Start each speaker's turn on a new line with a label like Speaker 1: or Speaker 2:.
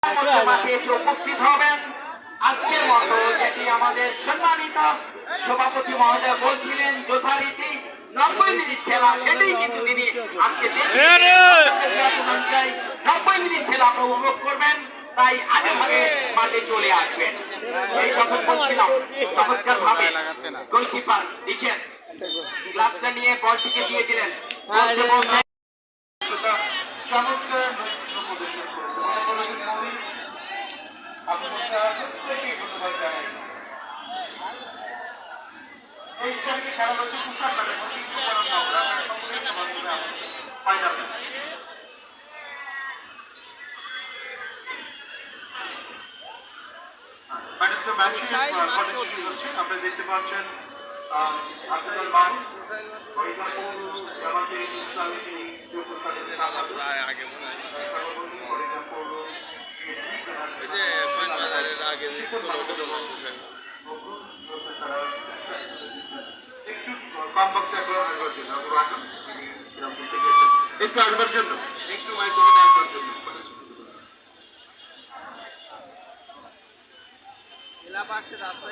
Speaker 1: মাঠে এসে উপস্থিত হবেন। আজকের মতো যেটি আমাদের সম্মানিত সভাপতি মহোদয় বলছিলেন যথারীতি 90 মিনিট খেলা, সেটাই কিন্তু তিনি আজকে 90 মিনিট খেলা আপনারা উপভোগ করবেন, তাই আগে ভাগে মাঠে চলে আসবেন। এই কথা বলছিলাম, চমৎকার ভাবে গোলকিপার দিচ্ছেন, গ্লাভসটা নিয়ে বলটিকে দিয়ে দিলেন। চমৎকার প্রদর্শন করেছে। এই খেলা হচ্ছে পোশাক কাটে আপনারা দেখতে পাচ্ছেন আব্দুল মাহমুদ একটু আসবার জন্য একটু মাইক্রোফোনে আসবার জন্য জেলা পার্ষদ